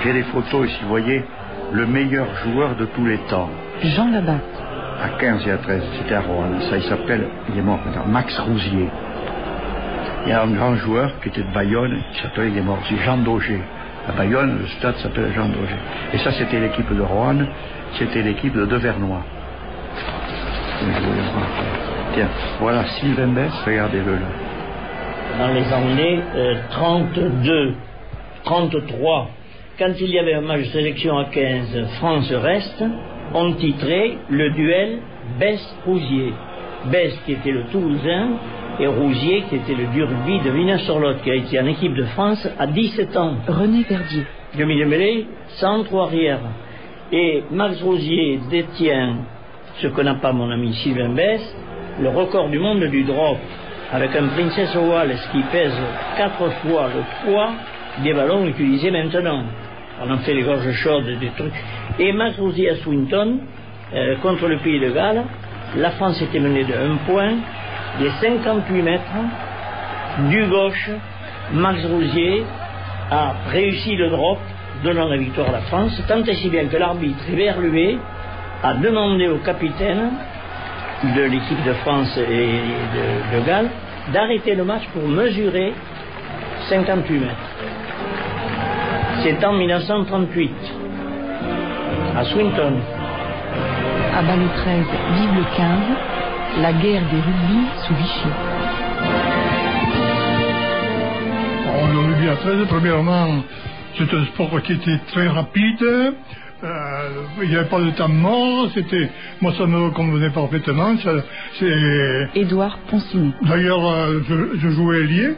J'ai les photos ici, vous voyez, le meilleur joueur de tous les temps. Jean Labatte. À 15 et à 13, c'était à Roanne. Ça, il s'appelle, il est mort maintenant, Max Rousier. Il y a un grand joueur qui était de Bayonne, qui s'appelait, il est mort aussi, Jean Daugé. À Bayonne, le stade s'appelle Jean Daugé. Et ça, c'était l'équipe de Roanne, c'était l'équipe de Devernois. Je voulais voir. Tiens, voilà Sylvain Besse, regardez-le là. Dans les années 32, 33, quand il y avait un match de sélection à 15, France-Reste, on titrait le duel Besse-Rousier. Besse qui était le Toulousain et Rousier qui était le du rugby de Villeneuve-sur-Lot, qui a été en équipe de France à 17 ans. René Verdier. Le milieu mêlé, centre arrière. Et Max Rousier détient, ce que n'a pas mon ami Sylvain Besse, le record du monde du drop, avec un Princess Wallace qui pèse 4 fois le poids des ballons utilisés maintenant. On en fait les gorges chaudes, des trucs. Et Max Rousier à Swinton, contre le Pays de Galles, la France était menée de 1 point, des 58 mètres, du gauche, Max Rousier a réussi le drop, donnant la victoire à la France, tant et si bien que l'arbitre Verluet a demandé au capitaine de l'équipe de France et de Galles d'arrêter le match pour mesurer 58 mètres. C'est en 1938, à Swinton. À bas le 13, vive le 15, la guerre des rugby sous Vichy. Le rugby à 13, premièrement, c'est un sport qui était très rapide. Il n'y avait pas de temps mort. Moi, ça me convenait parfaitement. Édouard Poncini. D'ailleurs, je jouais ailier,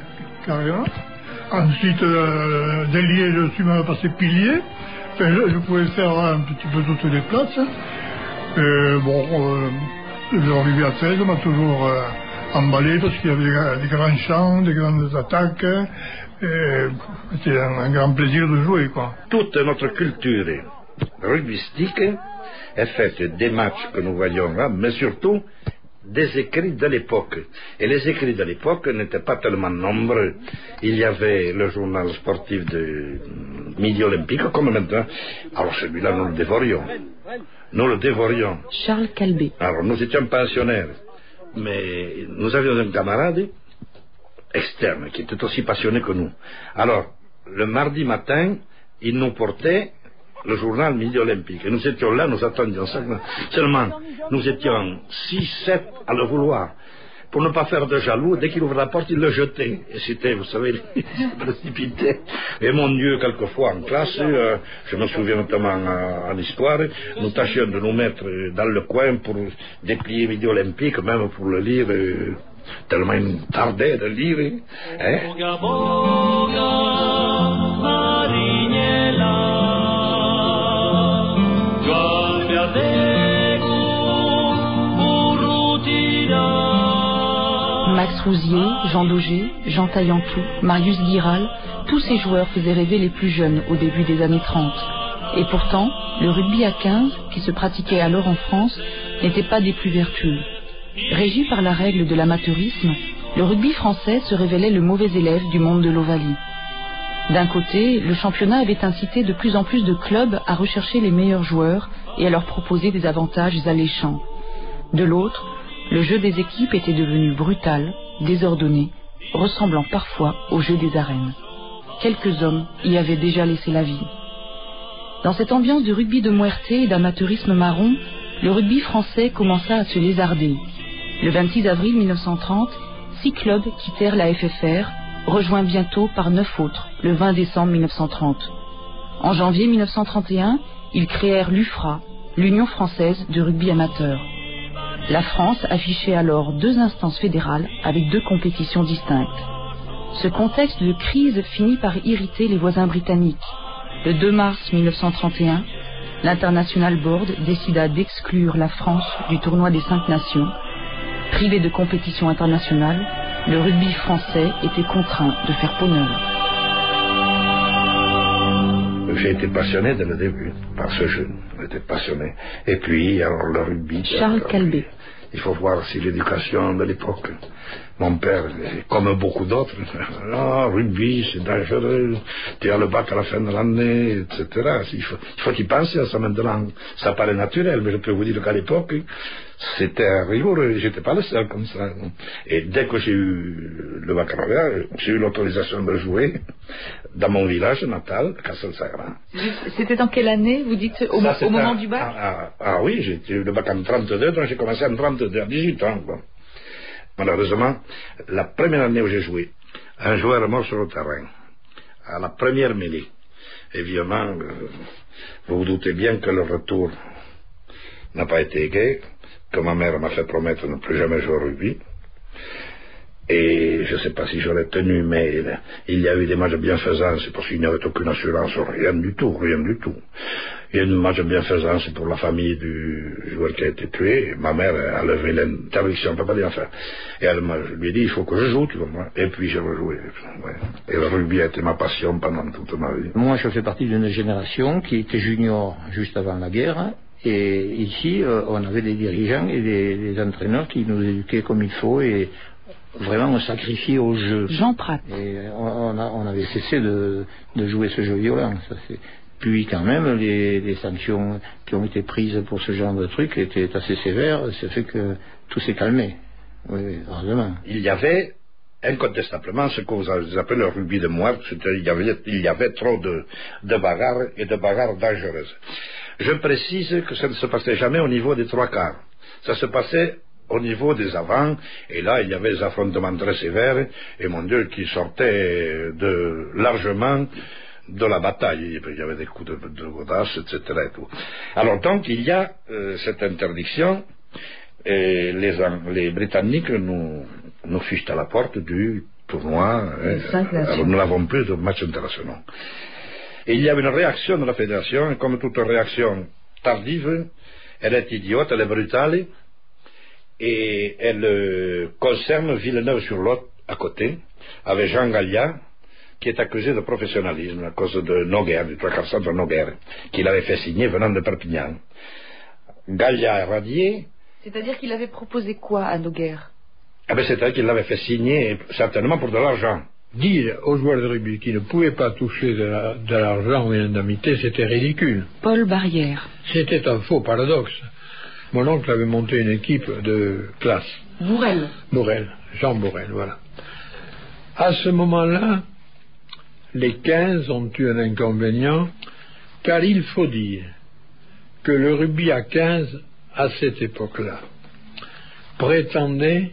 carrément. Ensuite, d'ailier, je suis même passé pilier. Enfin, je pouvais faire un petit peu toutes les places. Le rugby à 13 m'a toujours emballé parce qu'il y avait des grands champs, des grandes attaques. C'était un grand plaisir de jouer, quoi. Toute notre culture rugbystique est faite des matchs que nous voyons là, mais surtout des écrits de l'époque. Et les écrits de l'époque n'étaient pas tellement nombreux. Il y avait le journal sportif de Midi Olympique, comme maintenant. Alors celui-là, nous le dévorions. Nous le dévorions. Charles Calbé. Alors nous étions pensionnaires, mais nous avions un camarade externe qui était aussi passionné que nous. Alors, le mardi matin, il nous portait le journal Midi Olympique. Et nous étions là, nous attendions ça. Seulement, nous étions 6-7 à le vouloir. Pour ne pas faire de jaloux, dès qu'il ouvre la porte, il le jetait. Et c'était, vous savez, il se précipitait. Et mon Dieu, quelquefois en classe, je me souviens notamment en histoire, nous tâchions de nous mettre dans le coin pour déplier Midi Olympique, même pour le lire, tellement il nous tardait de lire. Hein? Max Rousier, Jean Daugé, Jean Taillantou, Marius Guiral, tous ces joueurs faisaient rêver les plus jeunes au début des années 30. Et pourtant, le rugby à 15, qui se pratiquait alors en France, n'était pas des plus vertueux. Régi par la règle de l'amateurisme, le rugby français se révélait le mauvais élève du monde de l'Ovalie. D'un côté, le championnat avait incité de plus en plus de clubs à rechercher les meilleurs joueurs et à leur proposer des avantages alléchants. De l'autre, le jeu des équipes était devenu brutal, désordonné, ressemblant parfois au jeu des arènes. Quelques hommes y avaient déjà laissé la vie. Dans cette ambiance de rugby de muerte et d'amateurisme marron, le rugby français commença à se lézarder. Le 26 avril 1930, 6 clubs quittèrent la FFR, rejoints bientôt par 9 autres, le 20 décembre 1930. En janvier 1931, ils créèrent l'UFRA, l'Union française de rugby amateur. La France affichait alors 2 instances fédérales avec 2 compétitions distinctes. Ce contexte de crise finit par irriter les voisins britanniques. Le 2 mars 1931, l'International Board décida d'exclure la France du tournoi des 5 nations. Privé de compétition internationale, le rugby français était contraint de faire peau neuve. J'ai été passionné dès le début par ce jeu. J'étais passionné. Et puis, alors le rugby. Charles Calbé. Il faut voir aussi l'éducation de l'époque. Mon père, comme beaucoup d'autres, non, rugby, c'est dangereux, tu as le bac à la fin de l'année, etc. Il faut y penser à ça maintenant. Ça paraît naturel, mais je peux vous dire qu'à l'époque, c'était rigoureux, j'étais pas le seul comme ça. Et dès que j'ai eu le baccalauréat, j'ai eu l'autorisation de jouer dans mon village natal, Castelsagra. C'était en quelle année, vous dites, au moment du bac? Oui, j'ai eu le bac en 32, donc j'ai commencé en 32, à 18 ans. Bon. Malheureusement, la première année où j'ai joué, un joueur est mort sur le terrain, à la première mêlée. Évidemment, vous vous doutez bien que le retour n'a pas été gai, que ma mère m'a fait promettre de ne plus jamais jouer au rugby. Et je ne sais pas si j'aurais tenu, mais il y a eu des matchs de bienfaisance parce qu'il n'y avait aucune assurance, rien du tout. Il y a eu un match de bienfaisance pour la famille du joueur qui a été tué. Ma mère a levé l'interdiction, on ne peut pas dire faire. Et elle lui a dit, il faut que je joue, tu vois. Et puis j'ai rejoué. Ouais. Et le rugby a été ma passion pendant toute ma vie. Moi, je fais partie d'une génération qui était junior juste avant la guerre. Et ici, on avait des dirigeants et des entraîneurs qui nous éduquaient comme il faut et vraiment on sacrifiait au jeu. Jean Prat. Et on avait cessé de jouer ce jeu violent. Puis quand même, les sanctions qui ont été prises pour ce genre de truc étaient assez sévères. C'est fait que tout s'est calmé. Oui, heureusement. Il y avait incontestablement ce que vous appelez le rugby de mort. Il y avait trop de bagarres et de bagarres dangereuses. Je précise que ça ne se passait jamais au niveau des trois quarts. Ça se passait au niveau des avants, et là il y avait des affrontements très sévères, et mon Dieu, qui sortaient largement de la bataille. Il y avait des coups de godasse, etc. Et tout. Alors donc il y a cette interdiction, et les Britanniques nous fichent à la porte du tournoi. Alors nous n'avons plus de matchs internationaux. Et il y a une réaction de la fédération, et comme toute réaction tardive, elle est idiote, elle est brutale, et elle concerne Villeneuve-sur-Lot, à côté, avec Jean Gallia, qui est accusé de professionnalisme à cause de Noguer, du 3 de Noguer, qu'il avait fait signer venant de Perpignan. Gallia est radié. C'est-à-dire qu'il avait proposé quoi à Noguer? C'est-à-dire qu'il l'avait fait signer, certainement pour de l'argent. Dire aux joueurs de rugby qu'ils ne pouvaient pas toucher de l'argent ou une indemnité, c'était ridicule. Paul Barrière. C'était un faux paradoxe. Mon oncle avait monté une équipe de classe. Bourrel, Jean Bourrel, voilà. À ce moment-là, les 15 ont eu un inconvénient, car il faut dire que le rugby à 15, à cette époque-là, prétendait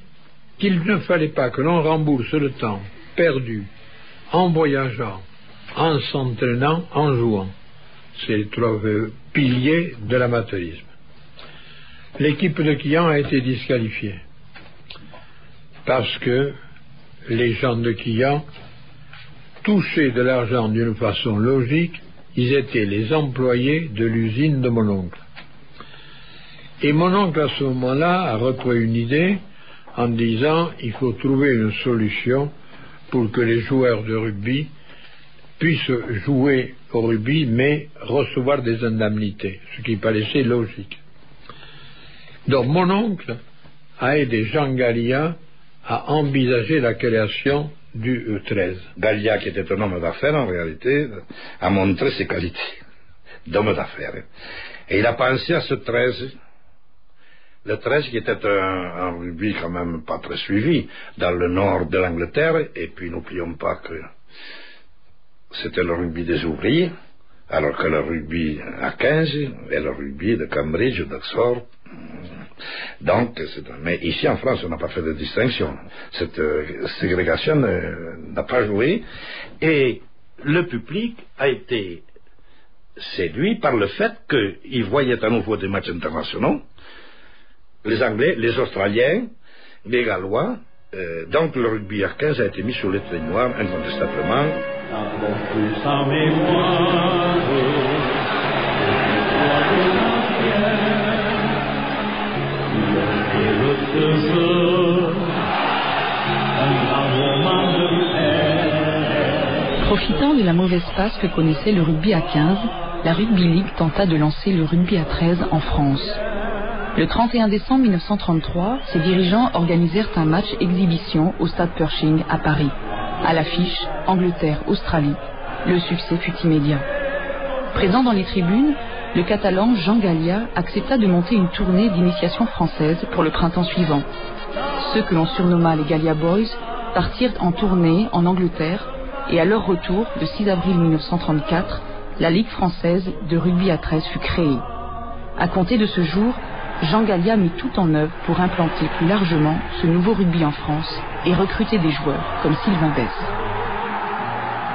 qu'il ne fallait pas que l'on rembourse le temps perdu en voyageant, en s'entraînant, en jouant. C'est les trois piliers de l'amateurisme. L'équipe de Quillan a été disqualifiée parce que les gens de Quillan touchaient de l'argent d'une façon logique. Ils étaient les employés de l'usine de mon oncle. Et mon oncle à ce moment-là a repris une idée en disant il faut trouver une solution pour que les joueurs de rugby puissent jouer au rugby mais recevoir des indemnités, ce qui paraissait logique. Donc mon oncle a aidé Jean Gallia à envisager la création du 13. Gallia, qui était un homme d'affaires en réalité, a montré ses qualités d'homme d'affaires. Et il a pensé à ce 13. Le 13 qui était un rugby quand même pas très suivi dans le nord de l'Angleterre, et puis n'oublions pas que c'était le rugby des ouvriers, alors que le rugby à 15 est le rugby de Cambridge, d'Oxford. Donc, mais ici en France on n'a pas fait de distinction. Cette ségrégation n'a pas joué, et le public a été séduit par le fait qu'il voyait à nouveau des matchs internationaux, les Anglais, les Australiens, les Gallois. Donc le rugby à 15 a été mis sur les traits noirs incontestablement. Profitant de la mauvaise passe que connaissait le rugby à 15, la Rugby League tenta de lancer le rugby à 13 en France. Le 31 décembre 1933, ses dirigeants organisèrent un match exhibition au stade Pershing à Paris. À l'affiche, Angleterre-Australie. Le succès fut immédiat. Présent dans les tribunes, le Catalan Jean Gallia accepta de monter une tournée d'initiation française pour le printemps suivant. Ceux que l'on surnomma les Gallia Boys partirent en tournée en Angleterre et à leur retour, le 6 avril 1934, la Ligue française de rugby à 13 fut créée. À compter de ce jour, Jean Gallia mit tout en œuvre pour implanter plus largement ce nouveau rugby en France et recruter des joueurs comme Sylvain Besse.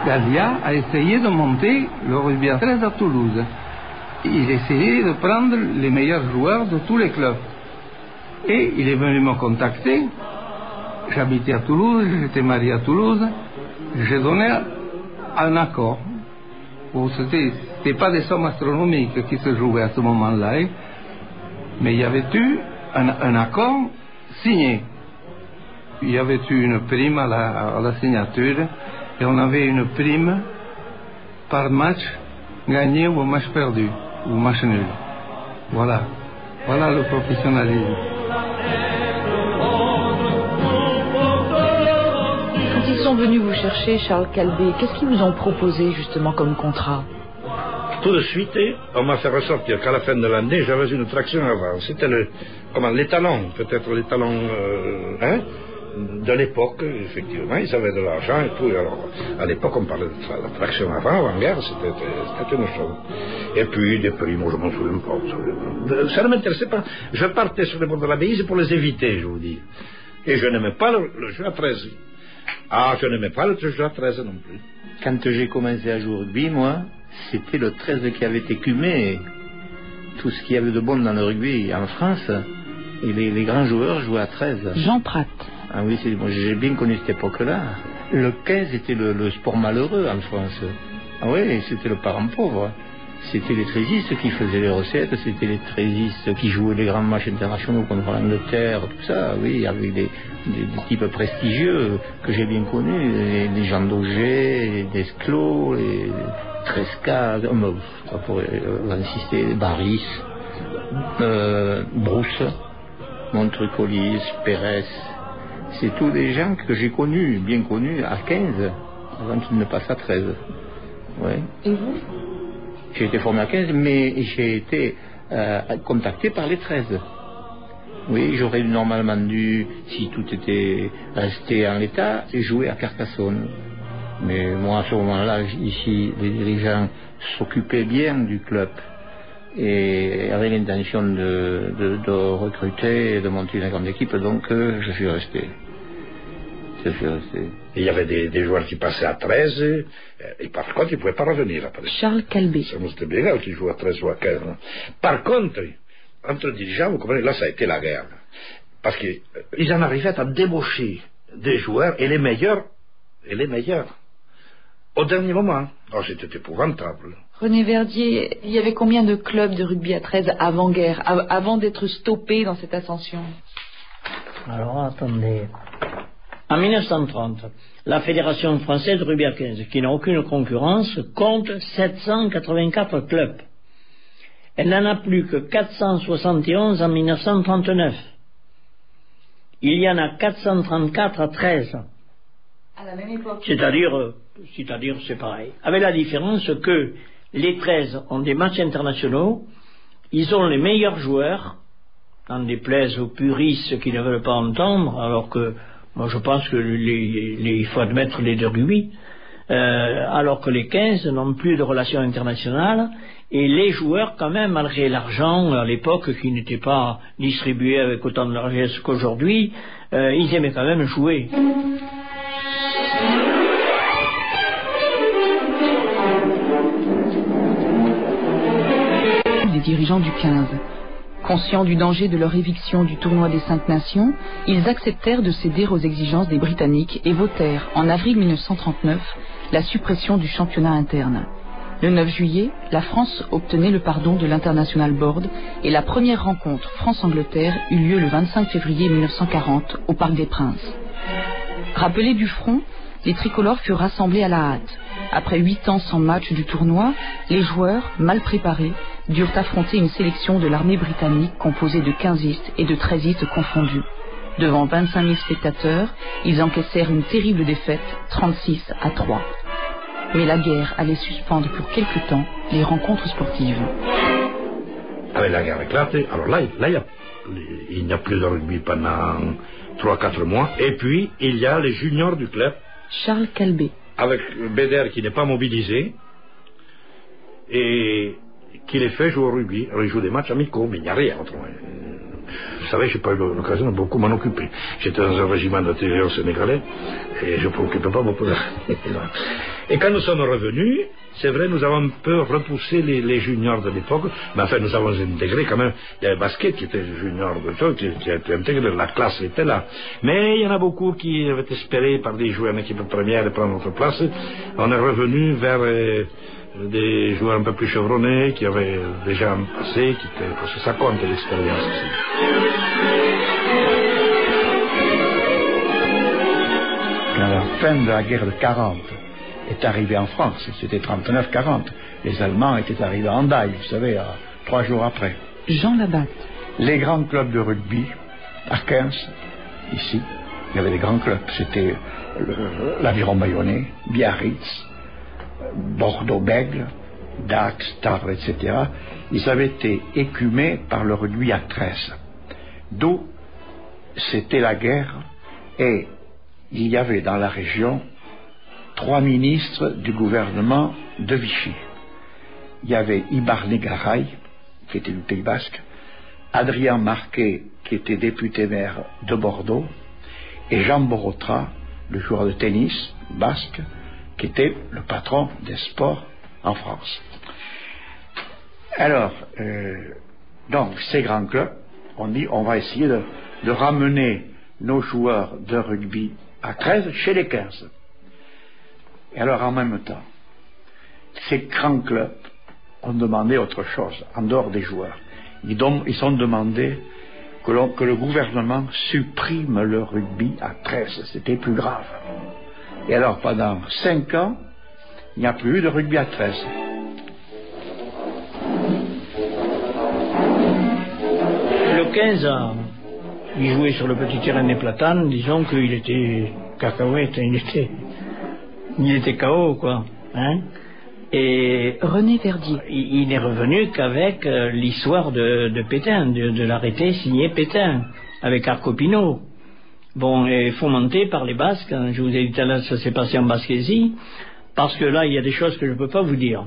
Gallia a essayé de monter le rugby à 13 à Toulouse. Il essayait de prendre les meilleurs joueurs de tous les clubs. Et il est venu me contacter. J'habitais à Toulouse, j'étais marié à Toulouse. J'ai donné un accord. C'était pas des sommes astronomiques qui se jouaient à ce moment-là, mais il y avait eu un accord signé. Il y avait eu une prime à la signature, et on avait une prime par match gagné ou match perdu, ou match nul. Voilà le professionnalisme. Quand ils sont venus vous chercher, Charles Calvé, qu'est-ce qu'ils vous ont proposé justement comme contrat? Tout de suite, on m'a fait ressortir qu'à la fin de l'année, j'avais une traction avant. C'était l'étalon, peut-être l'étalon de l'époque, effectivement. Ils avaient de l'argent et tout. Et alors, à l'époque, on parlait de la traction avant-guerre, c'était une chose. Et puis, des primes, je m'en souviens pas. Ça ne m'intéressait pas. Je partais sur les bords de la Bise pour les éviter, je vous dis. Et je n'aimais pas le jeu à 13. Ah, je n'aimais pas le jeu à 13 non plus. Quand j'ai commencé à jouer au rugby, moi, c'était le 13 qui avait écumé tout ce qu'il y avait de bon dans le rugby en France. Et les grands joueurs jouaient à 13. Jean Prat. Ah oui, j'ai bien connu cette époque-là. Le 15 était le sport malheureux en France. Ah oui, c'était le parent pauvre. C'était les treizistes qui faisaient les recettes, c'était les treizistes qui jouaient les grands matchs internationaux contre l'Angleterre, tout ça, oui, avec des types prestigieux que j'ai bien connus, les Jean Daugé, les Desclos, les Tresca, pour insister, Baris, Brousse, Montrecolis, Pérez. C'est tous des gens que j'ai connus, bien connus, à 15, avant qu'ils ne passent à 13. Ouais. Et vous? J'ai été formé à 15, mais j'ai été contacté par les 13. Oui, j'aurais normalement dû, si tout était resté en l'état, jouer à Carcassonne. Mais moi, à ce moment-là, ici, les dirigeants s'occupaient bien du club et avaient l'intention de recruter et de monter une grande équipe, donc je suis resté. Il y avait des joueurs qui passaient à 13, et par contre, ils ne pouvaient pas revenir après. Charles Calvé. Ça nous était bien égal qu'ils jouaient à 13 ou à 15. Par contre, entre dirigeants, vous comprenez, là, ça a été la guerre. Parce qu'ils en arrivaient à débaucher des joueurs, et les meilleurs, au dernier moment. Oh, c'était épouvantable. René Verdier, il y avait combien de clubs de rugby à 13 avant-guerre, avant d'être stoppés dans cette ascension? Alors, attendez. En 1930, la Fédération française de rugby à 15, qui n'a aucune concurrence, compte 784 clubs. Elle n'en a plus que 471 en 1939. Il y en a 434 à 13. À la même époque. C'est-à-dire c'est pareil. Avec la différence que les 13 ont des matchs internationaux, ils ont les meilleurs joueurs, en déplaise aux puristes qui ne veulent pas entendre, alors que moi je pense que il faut admettre les deux rugby, alors que les 15 n'ont plus de relations internationales, et les joueurs quand même, malgré l'argent à l'époque qui n'était pas distribué avec autant de largesse qu'aujourd'hui, ils aimaient quand même jouer. Des dirigeants du 15. Conscients du danger de leur éviction du tournoi des 5 Nations, ils acceptèrent de céder aux exigences des Britanniques et votèrent, en avril 1939, la suppression du championnat interne. Le 9 juillet, la France obtenait le pardon de l'International Board et la première rencontre France-Angleterre eut lieu le 25 février 1940 au Parc des Princes. Rappelés du front, les tricolores furent rassemblés à la hâte. Après 8 ans sans match du tournoi, les joueurs, mal préparés, durent affronter une sélection de l'armée britannique composée de 15istes et de 13istes confondus. Devant 25 000 spectateurs, ils encaissèrent une terrible défaite, 36-3. Mais la guerre allait suspendre pour quelque temps les rencontres sportives. Avec la guerre éclatée, alors là il n'y a plus de rugby pendant 3-4 mois. Et puis, il y a les juniors du club. Charles Calbé. Avec Bédère qui n'est pas mobilisé et qui les fait jouer au rugby. Alors, ils jouent des matchs amicaux, mais il n'y a rien autrement. Vous savez, je n'ai pas eu l'occasion de beaucoup m'en occuper. J'étais dans un régiment d'artillerie sénégalais et je ne m'occupais pas beaucoup de... Et quand nous sommes revenus, c'est vrai, nous avons un peu repoussé les juniors de l'époque, mais enfin, nous avons intégré quand même, il y avait basket qui était junior de tout, qui a été intégré, la classe était là. Mais il y en a beaucoup qui avaient espéré par des joueurs en équipe première et prendre notre place. On est revenu vers des joueurs un peu plus chevronnés, qui avaient déjà un passé, parce que ça compte l'expérience aussi. Quand la fin de la guerre de 40 est arrivée en France, c'était 39-40, les Allemands étaient arrivés à Hendaye, vous savez, 3 jours après. Jean Labatte. Les grands clubs de rugby, à 15, ici, il y avait des grands clubs, c'était l'Aviron Bayonnais, Biarritz, Bordeaux-Bègles, Dax, Tarbes, etc. Ils avaient été écumés par le rugby à 13. D'où c'était la guerre et il y avait dans la région 3 ministres du gouvernement de Vichy. Il y avait Ibarne-Garay, qui était du Pays Basque, Adrien Marquet, qui était député maire de Bordeaux, et Jean Borotra, le joueur de tennis basque, qui était le patron des sports en France. Alors, donc, ces grands clubs, on dit, on va essayer de ramener nos joueurs de rugby à 13 chez les 15. Et alors, en même temps, ces grands clubs ont demandé autre chose, en dehors des joueurs. Ils ont demandé que le gouvernement supprime le rugby à 13. C'était plus grave. Et alors, pendant 5 ans, il n'y a plus eu de rugby à 13. Le 15 ans, il jouait sur le petit terrain des Platanes, disons qu'il était cacahuète, il était KO, quoi. Hein? Et René Verdier. Il n'est revenu qu'avec l'histoire de Pétain, de l'arrêté signé Pétain, avec Arcopino. Bon, et fomenté par les Basques, hein, je vous ai dit tout à l'heure, ça s'est passé en Basquésie, parce que là, il y a des choses que je ne peux pas vous dire.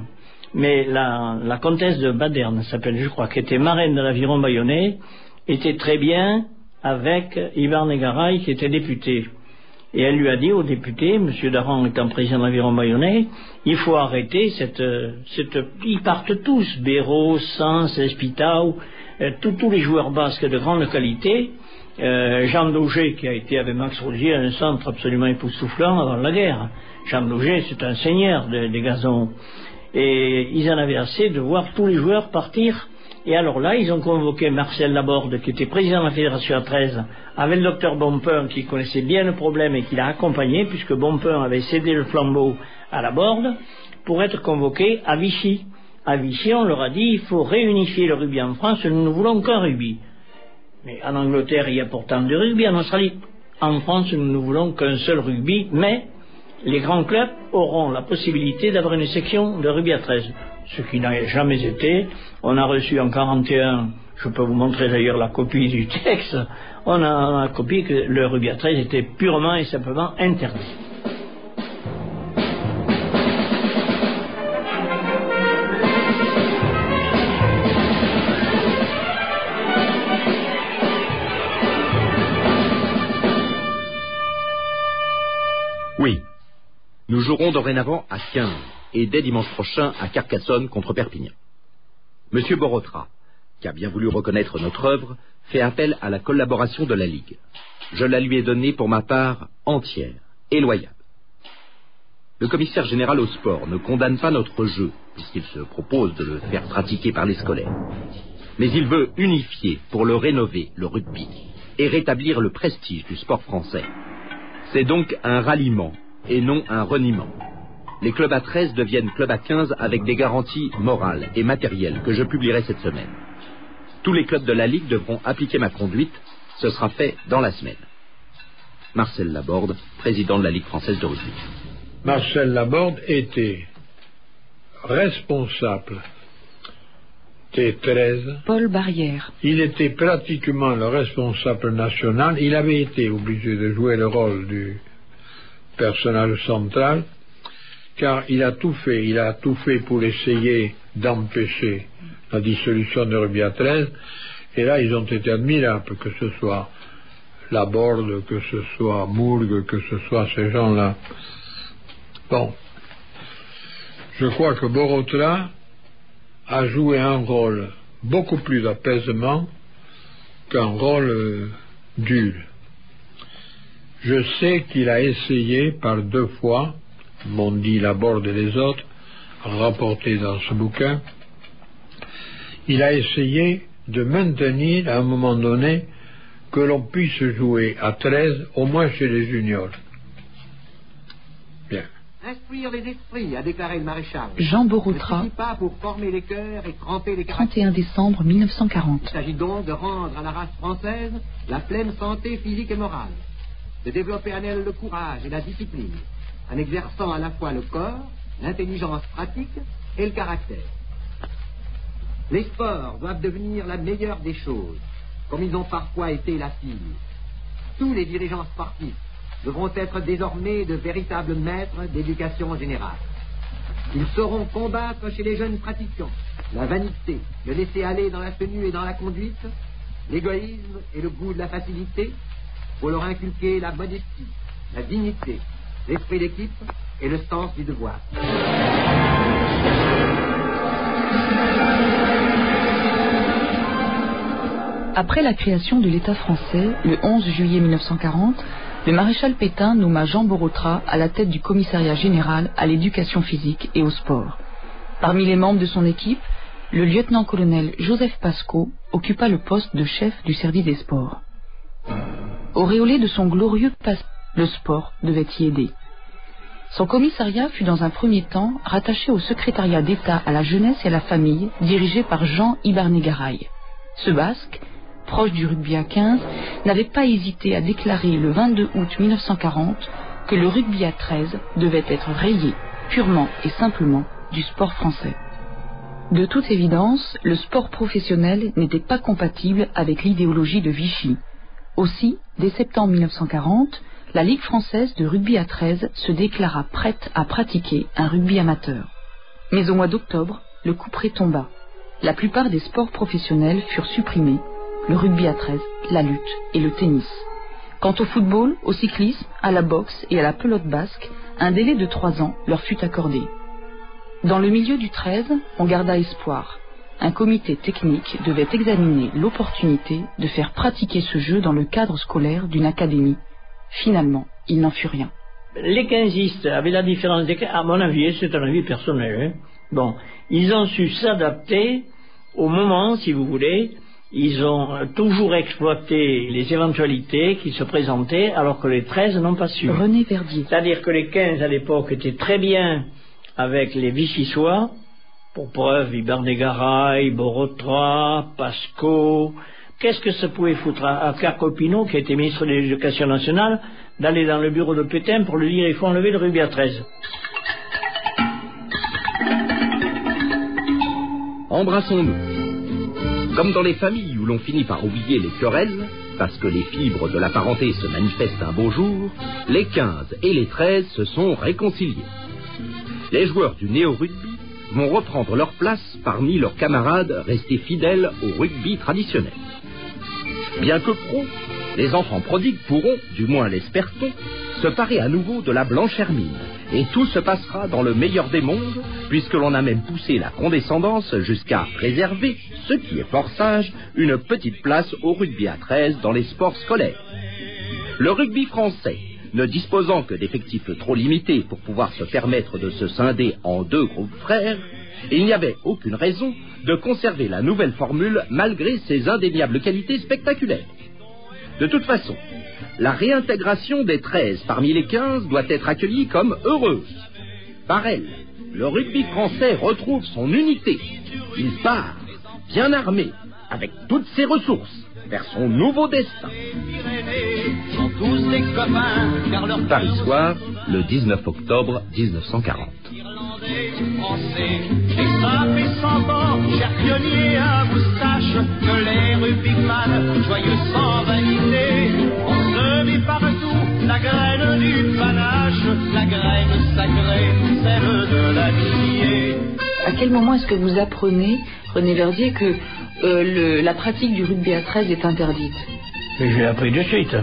Mais la comtesse de Baderne, s'appelle, je crois, qui était marraine de l'Aviron Bayonnais, était très bien avec Ibarne-Garay, qui était député. Et elle lui a dit au député, M. Daran étant président de l'Aviron Bayonnais, il faut arrêter ils partent tous, Béraud, Sens, Espitau, tous les joueurs basques de grande qualité. Jean Daugé, qui a été avec Max Rosier un centre absolument époustouflant avant la guerre. Jean Daugé, c'est un seigneur des gazons. Et ils en avaient assez de voir tous les joueurs partir. Et alors là, ils ont convoqué Marcel Laborde, qui était président de la Fédération A13, avec le docteur Bompin, qui connaissait bien le problème et qui l'a accompagné, puisque Bompin avait cédé le flambeau à Laborde, pour être convoqué à Vichy. À Vichy, on leur a dit, il faut réunifier le rugby en France, nous ne voulons qu'un rugby. Mais en Angleterre, il y a pourtant du rugby, en Australie. En France, nous ne voulons qu'un seul rugby, mais les grands clubs auront la possibilité d'avoir une section de rugby à 13. Ce qui n'a jamais été. On a reçu en 1941, je peux vous montrer d'ailleurs la copie du texte, on a copié que le rugby à 13 était purement et simplement interdit. Oui, nous jouerons dorénavant à 15 et dès dimanche prochain à Carcassonne contre Perpignan. Monsieur Borotra, qui a bien voulu reconnaître notre œuvre, fait appel à la collaboration de la Ligue. Je la lui ai donnée pour ma part entière et loyale. Le commissaire général au sport ne condamne pas notre jeu, puisqu'il se propose de le faire pratiquer par les scolaires. Mais il veut unifier pour le rénover, le rugby, et rétablir le prestige du sport français. C'est donc un ralliement et non un reniement. les clubs à 13 deviennent clubs à 15 avec des garanties morales et matérielles que je publierai cette semaine. Tous les clubs de la Ligue devront appliquer ma conduite. Ce sera fait dans la semaine. Marcel Laborde, président de la Ligue française de rugby. Marcel Laborde était responsable des 13. Paul Barrière. Il était pratiquement le responsable national. Il avait été obligé de jouer le rôle du personnage central, car il a tout fait. Il a tout fait pour essayer d'empêcher la dissolution de rugby à 13. Et là, ils ont été admirables, que ce soit Laborde, que ce soit Mourgue, que ce soit ces gens-là. Bon. Je crois que Borotra a joué un rôle beaucoup plus d'apaisement qu'un rôle dur. Je sais qu'il a essayé par 2 fois, m'ont dit Laborde et les autres, rapporté dans ce bouquin, il a essayé de maintenir à un moment donné que l'on puisse jouer à 13, au moins chez les juniors. Bien. Instruire les esprits, a déclaré le maréchal. Jean Borotra, ne suffit pas pour former les cœurs et tremper les 31 décembre 1940. Il s'agit donc de rendre à la race française la pleine santé physique et morale, de développer en elle le courage et la discipline, en exerçant à la fois le corps, l'intelligence pratique et le caractère. Les sports doivent devenir la meilleure des choses, comme ils ont parfois été la pire. Tous les dirigeants sportifs devront être désormais de véritables maîtres d'éducation générale. Ils sauront combattre chez les jeunes pratiquants la vanité, le laisser-aller dans la tenue et dans la conduite, l'égoïsme et le goût de la facilité, pour leur inculquer la modestie, la dignité, l'esprit d'équipe et le sens du devoir. Après la création de l'État français, le 11 juillet 1940, le maréchal Pétain nomma Jean Borotra à la tête du commissariat général à l'éducation physique et au sport. Parmi les membres de son équipe, le lieutenant-colonel Joseph Pasco occupa le poste de chef du service des sports. Auréolé de son glorieux passé, le sport devait y aider. Son commissariat fut dans un premier temps rattaché au secrétariat d'État à la jeunesse et à la famille, dirigé par Jean Ibarné-Garay. Ce Basque, proche du rugby à 15, n'avait pas hésité à déclarer le 22 août 1940 que le rugby à 13 devait être rayé, purement et simplement, du sport français. De toute évidence, le sport professionnel n'était pas compatible avec l'idéologie de Vichy. Aussi, dès septembre 1940, la Ligue française de rugby à 13 se déclara prête à pratiquer un rugby amateur. Mais au mois d'octobre, le couperet tomba. La plupart des sports professionnels furent supprimés, le rugby à 13, la lutte et le tennis. Quant au football, au cyclisme, à la boxe et à la pelote basque, un délai de 3 ans leur fut accordé. Dans le milieu du 13, on garda espoir. Un comité technique devait examiner l'opportunité de faire pratiquer ce jeu dans le cadre scolaire d'une académie. Finalement, il n'en fut rien. Les quinzistes avaient la différence des... À mon avis, c'est un avis personnel. Bon, ils ont su s'adapter au moment, si vous voulez. Ils ont toujours exploité les éventualités qui se présentaient, alors que les 13 n'ont pas su. René Verdier. C'est-à-dire que les 15 à l'époque étaient très bien avec les Vichysois, pour preuve Ibarné-Garay, Borotra, Pasco. Qu'est-ce que ça pouvait foutre à Carcopino, qui était ministre de l'Éducation nationale, d'aller dans le bureau de Pétain pour lui dire il faut enlever le rugby à 13. Embrassons-nous. Comme dans les familles où l'on finit par oublier les querelles, parce que les fibres de la parenté se manifestent un beau jour, les 15 et les 13 se sont réconciliés. Les joueurs du néo-rugby vont reprendre leur place parmi leurs camarades restés fidèles au rugby traditionnel. Bien que pro, les enfants prodigues pourront, du moins l'espère-t-on, se parer à nouveau de la blanche hermine, et tout se passera dans le meilleur des mondes, puisque l'on a même poussé la condescendance jusqu'à réserver, ce qui est fort sage, une petite place au rugby à 13 dans les sports scolaires. Le rugby français, ne disposant que d'effectifs trop limités pour pouvoir se permettre de se scinder en 2 groupes frères, il n'y avait aucune raison de conserver la nouvelle formule malgré ses indéniables qualités spectaculaires. De toute façon, la réintégration des 13 parmi les 15 doit être accueillie comme heureuse. Par elle, le rugby français retrouve son unité. Il part, bien armé, avec toutes ses ressources, vers son nouveau destin. Paris soir, le 19 octobre 1940. Français, et ça fait 100 ans, cher pionnier à moustache, que les rugbyman, joyeux sans vanité, on se met partout, la graine du panache, la graine sacrée, celle de l'amitié. À quel moment est-ce que vous apprenez, René Verdier, que la pratique du rugby à 13 est interdite? Mais je l'ai appris de suite.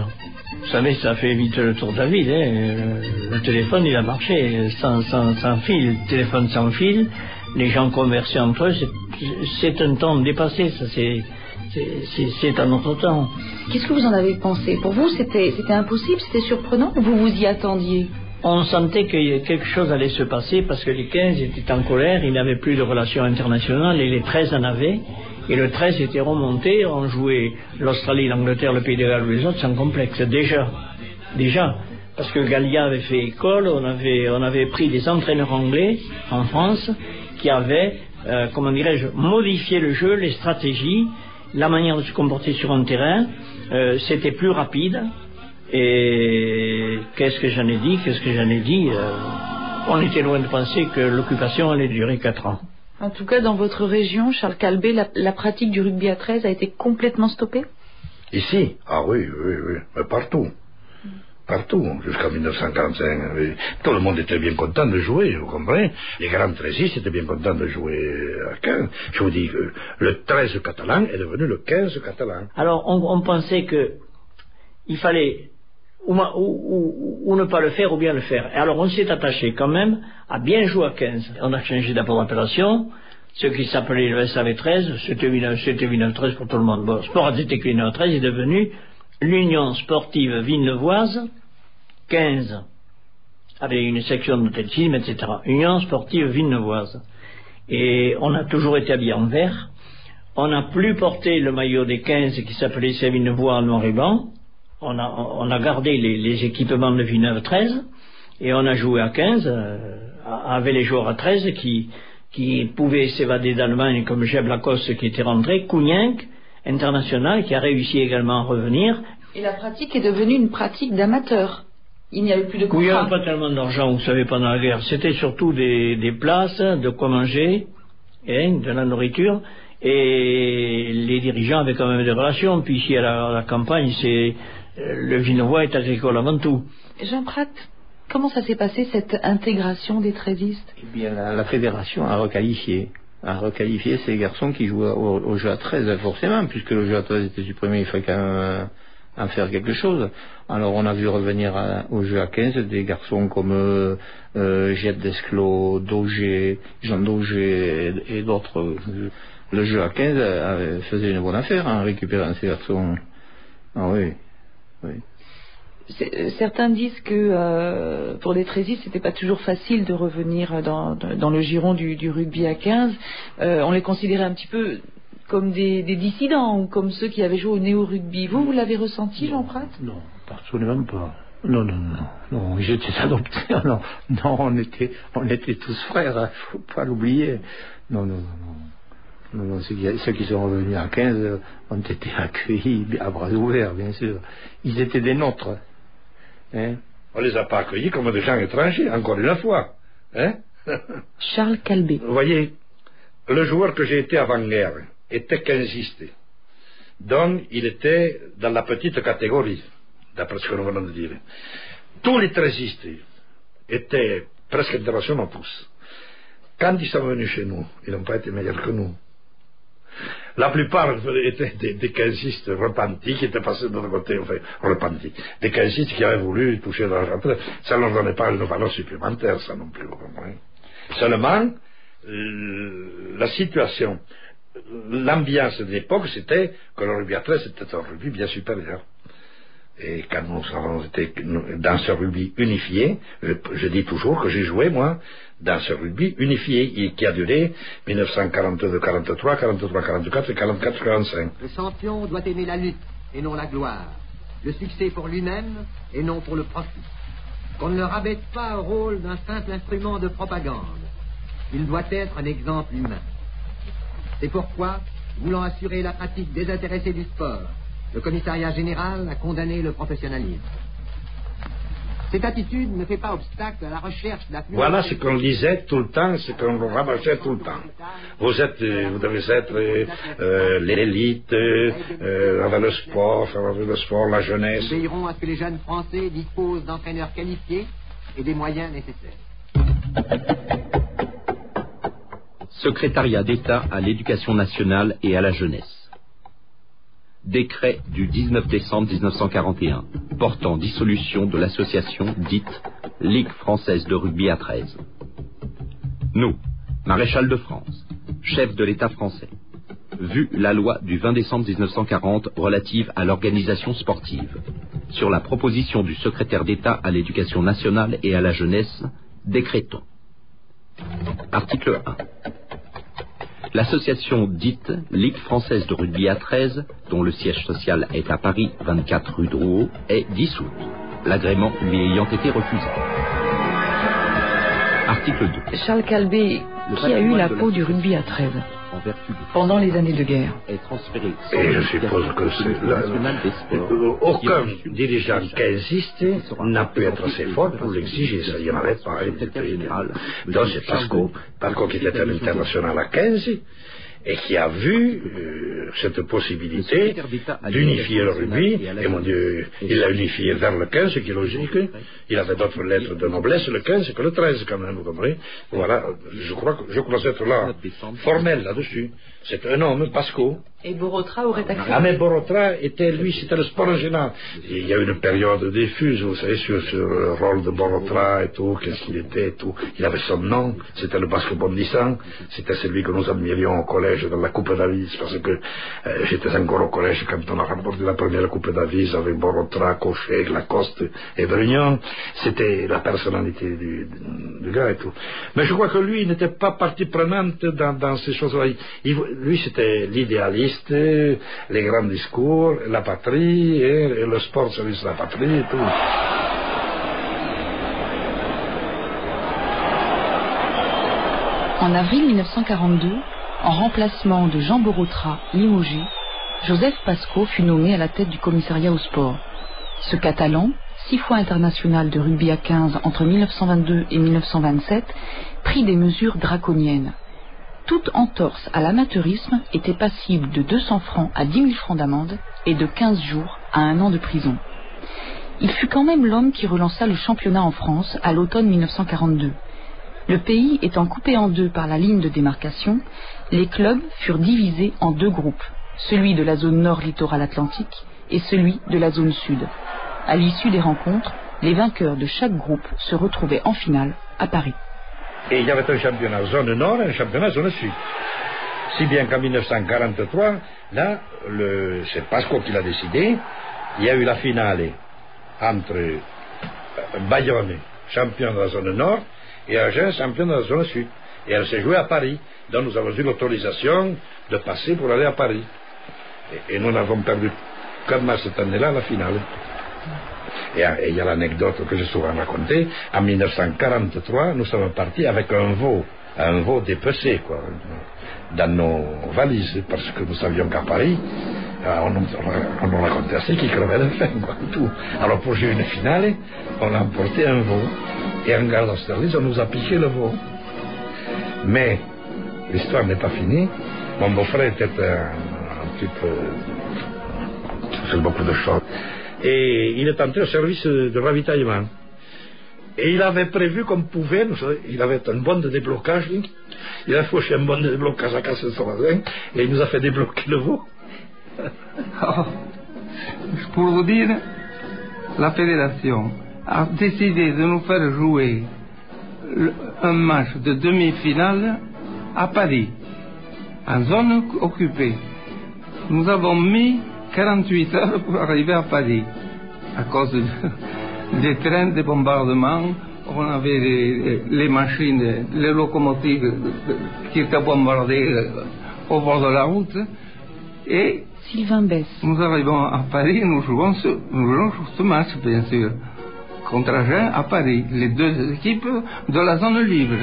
Vous savez, ça fait vite le tour de la ville. Hein. Le téléphone, il a marché sans fil. Le téléphone sans fil, les gens conversaient entre eux. C'est un temps dépassé, ça. C'est un autre temps. Qu'est-ce que vous en avez pensé? Pour vous, c'était impossible, c'était surprenant, ou vous vous y attendiez? On sentait que quelque chose allait se passer parce que les 15 étaient en colère, ils n'avaient plus de relations internationales et les 13 en avaient. Et le 13 était remonté, on jouait l'Australie, l'Angleterre, le Pays de Galles ou les autres sans complexe. Déjà. Parce que Gallia avait fait école, on avait pris des entraîneurs anglais en France qui avaient, modifié le jeu, les stratégies, la manière de se comporter sur un terrain. C'était plus rapide. Et qu'est-ce que j'en ai dit on était loin de penser que l'occupation allait durer 4 ans. En tout cas, dans votre région, Charles Calbé, la pratique du rugby à 13 a été complètement stoppée? Ici? Ah oui, mais partout. Partout, jusqu'en 1945. Tout le monde était bien content de jouer, vous comprenez? Les grands 13 étaient bien contents de jouer à 15. Je vous dis que le 13 catalan est devenu le 15 catalan. Alors, on pensait que il fallait ou ne pas le faire ou bien le faire. Et alors on s'est attaché quand même à bien jouer à 15. On a changé d'abord l'appellation. Ce qui s'appelait le SAV 13, c'était Villeneuve 13 pour tout le monde. Bon, Sport Athlétique Villeneuve 13 est devenu l'Union Sportive Villeneuvoise 15, avec une section d'athlétisme, etc. Union Sportive Villeneuvoise. Et on a toujours été habillé en vert. On n'a plus porté le maillot des 15 qui s'appelait Villeneuvois en noir et blanc. On a gardé les équipements de Villeneuve 13 et on a joué à 15 avec les joueurs à 13 qui pouvaient s'évader d'Allemagne comme Jeb Lacoste qui était rentré, Kounienk, international, qui a réussi également à revenir. Et la pratique est devenue une pratique d'amateur. Il n'y avait plus de contrat. Oui, il n'y avait pas tellement d'argent, vous savez, pendant la guerre. C'était surtout des places, de quoi manger, de la nourriture. Et les dirigeants avaient quand même des relations. Puis ici, à la campagne, le Villeneuvois est agricole avant tout. Jean Prat, comment ça s'est passé, cette intégration des treiziistes? Eh bien, la fédération a requalifié ces garçons qui jouaient au jeu à 13, forcément, puisque le jeu à 13 était supprimé, il fallait quand même en faire quelque chose. Alors on a vu revenir au jeu à 15 des garçons comme Jet Desclos, Daugé, Jean Daugé et d'autres. Le jeu à 15 faisait une bonne affaire en récupérant ces garçons. Ah oui. Certains disent que pour les treizistes, c'était pas toujours facile de revenir dans le giron du rugby à 15. On les considérait un petit peu comme des dissidents ou comme ceux qui avaient joué au néo-rugby. Vous l'avez ressenti, Jean Prat? Non, absolument pas. Non, j'étais adopté. Non, on était tous frères, hein, faut pas l'oublier. Non, ceux qui sont revenus à 15 ont été accueillis à bras ouverts, bien sûr. Ils étaient des nôtres. Hein? On les a pas accueillis comme des gens étrangers, encore une fois. Hein? Charles Calbé. Vous voyez, le joueur que j'ai été avant-guerre était quinziste. Donc, il était dans la petite catégorie, d'après ce que nous venons de dire. Tous les treizistes étaient presque internationaux tous. Quand ils sont venus chez nous, ils n'ont pas été meilleurs que nous. La plupart étaient des quinzistes repentis qui étaient passés de l'autre côté, enfin, repentis. Des quinzistes qui avaient voulu toucher leur retraite. Ça ne leur donnait pas une valeur supplémentaire, ça non plus, vous comprenez. Seulement, la situation, l'ambiance de l'époque, c'était que le rugby à 13 était un rugby bien supérieur. Et quand nous avons été dans ce rugby unifié, je dis toujours que j'ai joué, moi, dans ce rugby unifié, qui a duré 1942-43, 43-44 et 44-45. Le champion doit aimer la lutte et non la gloire. Le succès pour lui-même et non pour le profit. qu'on ne le rabaisse pas au rôle d'un simple instrument de propagande. Il doit être un exemple humain. C'est pourquoi, voulant assurer la pratique désintéressée du sport, le commissariat général a condamné le professionnalisme. Cette attitude ne fait pas obstacle à la recherche de la plus... Voilà ce qu'on disait tout le temps, ce qu'on rabâchait tout le temps. Vous devez être l'élite, avec le sport, la jeunesse. Nous veillerons à ce que les jeunes Français disposent d'entraîneurs qualifiés et des moyens nécessaires. Secrétariat d'État à l'éducation nationale et à la jeunesse. Décret du 19 décembre 1941 portant dissolution de l'association dite Ligue française de rugby à 13. Nous, maréchal de France, chef de l'État français, vu la loi du 20 décembre 1940 relative à l'organisation sportive, sur la proposition du secrétaire d'État à l'éducation nationale et à la jeunesse, décrétons. Article 1. L'association dite Ligue française de rugby à 13, dont le siège social est à Paris, 24 rue Drouot, est dissoute, l'agrément lui ayant été refusé. Article 2. Charles Calbé, qui a eu la peau du rugby à 13 pendant les années de guerre. Et je suppose que aucun dirigeant qui existe n'a pu être assez fort pour l'exiger. Ça, il n'y en avait pas. Donc c'est Pasco qui était un international à 15 et qui a vu cette possibilité d'unifier le rugby, et mon Dieu, il l'a unifié vers le 15, ce qui est logique. Il avait d'autres lettres de noblesse, le 15 que le 13 quand même, vous comprenez. Voilà, je crois être là, formel là-dessus. C'est un homme, Pasco. Et Borotra aurait accepté. Ah, mais Borotra c'était le sport en général. Il y a eu une période diffuse, vous savez, sur le rôle de Borotra et tout, qu'est-ce qu'il était et tout. Il avait son nom, c'était le basque bondissant, c'était celui que nous admirions au collège dans la Coupe Davis, parce que j'étais encore au collège quand on a remporté la première Coupe Davis avec Borotra, Cochet, Lacoste et Brugnon. C'était la personnalité du gars et tout. Mais je crois que lui, il n'était pas partie prenante dans ces choses-là. Lui, c'était l'idéaliste, les grands discours, la patrie, et le sport service de la patrie et tout. En avril 1942, en remplacement de Jean Borotra, limogé, Joseph Pasco fut nommé à la tête du commissariat au sport. Ce Catalan, 6 fois international de rugby à 15 entre 1922 et 1927, prit des mesures draconiennes. Toute entorse à l'amateurisme était passible de 200 francs à 10 000 francs d'amende et de 15 jours à 1 an de prison. Il fut quand même l'homme qui relança le championnat en France à l'automne 1942. Le pays étant coupé en deux par la ligne de démarcation, les clubs furent divisés en 2 groupes, celui de la zone nord littoral atlantique et celui de la zone sud. À l'issue des rencontres, les vainqueurs de chaque groupe se retrouvaient en finale à Paris. Et il y avait un championnat zone nord et un championnat zone sud. Si bien qu'en 1943, là, c'est Pasco qui l'a décidé, il y a eu la finale entre Bayonne, champion de la zone nord, et Agen, champion de la zone sud. Et elle s'est jouée à Paris. Donc nous avons eu l'autorisation de passer pour aller à Paris. Et nous n'avons perdu comme cette année-là la finale. Et il y a l'anecdote que j'ai souvent racontée. En 1943, nous sommes partis avec un veau dépecé, quoi, dans nos valises, parce que nous savions qu'à Paris, on nous racontait assez qu'ils crevaient de faim, quoi, tout. Alors pour jouer une finale, on a emporté un veau, et en gare d'Austerlitz, on nous a piqué le veau. Mais l'histoire n'est pas finie. Mon beau-frère était un type qui fait beaucoup de choses. Et il est entré au service de ravitaillement. Et il avait prévu comme pouvait, il avait un bon de déblocage, il a fauché un bon de déblocage à Castelsauzin, et il nous a fait débloquer le veau. Oh, pour vous dire, la fédération a décidé de nous faire jouer un match de demi-finale à Paris, en zone occupée. Nous avons mis 48 heures pour arriver à Paris, à cause des trains de bombardement. On avait les machines, les locomotives qui étaient bombardées au bord de la route. Et Sylvain Besse. Nous arrivons à Paris et nous jouons ce match, bien sûr. contre Agen à Paris, les deux équipes de la zone libre.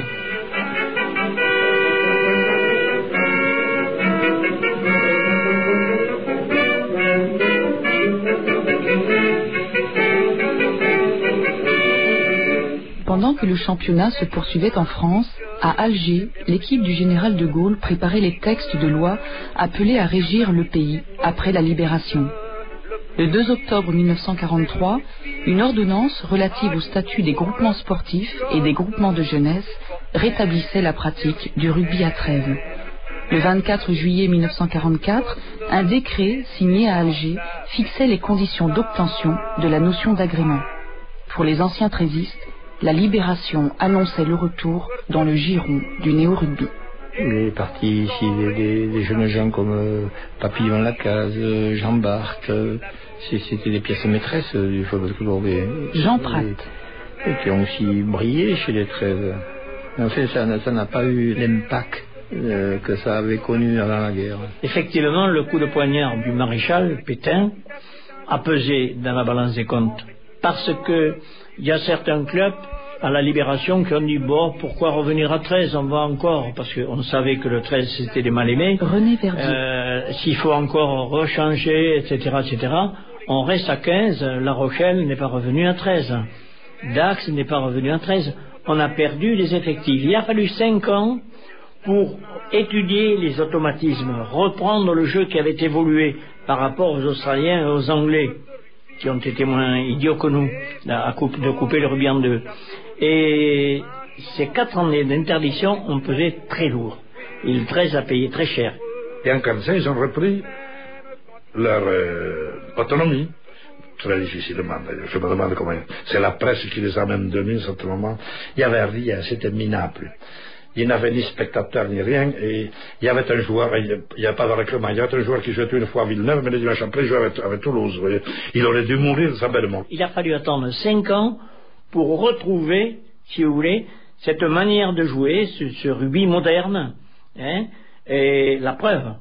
Pendant que le championnat se poursuivait en France, à Alger, l'équipe du général de Gaulle préparait les textes de loi appelés à régir le pays après la libération. Le 2 octobre 1943, une ordonnance relative au statut des groupements sportifs et des groupements de jeunesse rétablissait la pratique du rugby à 13. Le 24 juillet 1944, un décret signé à Alger fixait les conditions d'obtention de la notion d'agrément. Pour les anciens trésistes, la libération annonçait le retour dans le giron du néo-rugby. Il est parti ici des jeunes gens comme Papillon Lacaze, Jean Barthes, c'était des pièces maîtresses du football club. Jean Prat. Et qui ont aussi brillé chez les 13. En fait, ça n'a pas eu l'impact que ça avait connu avant la guerre. Effectivement, le coup de poignard du maréchal Pétain a pesé dans la balance des comptes. Parce que il y a certains clubs à la Libération qui ont dit bon, pourquoi revenir à 13, on va encore, parce qu'on savait que le 13 c'était les mal-aimés. René Verdier. S'il faut encore rechanger, etc., on reste à 15, La Rochelle n'est pas revenue à 13, Dax n'est pas revenu à 13, on a perdu les effectifs. Il a fallu 5 ans pour étudier les automatismes, reprendre le jeu qui avait évolué par rapport aux Australiens et aux Anglais, qui ont été moins idiots que nous, de couper le rugby en deux. Et ces 4 années d'interdiction ont pesé très lourd. Et le 13 a payé très cher. Et en 1945, ils ont repris leur autonomie. Très difficilement, d'ailleurs. Je me demande comment... C'est la presse qui les a même donnés à ce moment. Il n'y avait rien, c'était minable. Il n'avait ni spectateur ni rien, et il y avait un joueur, il n'y a pas de règlement, il y avait un joueur qui jouait une fois à Villeneuve, mais le dimanche après il jouait avec Toulouse. Vous voyez. Il aurait dû mourir de sa belle mort. Il a fallu attendre 5 ans pour retrouver, si vous voulez, cette manière de jouer, ce rugby moderne. Hein, et la preuve,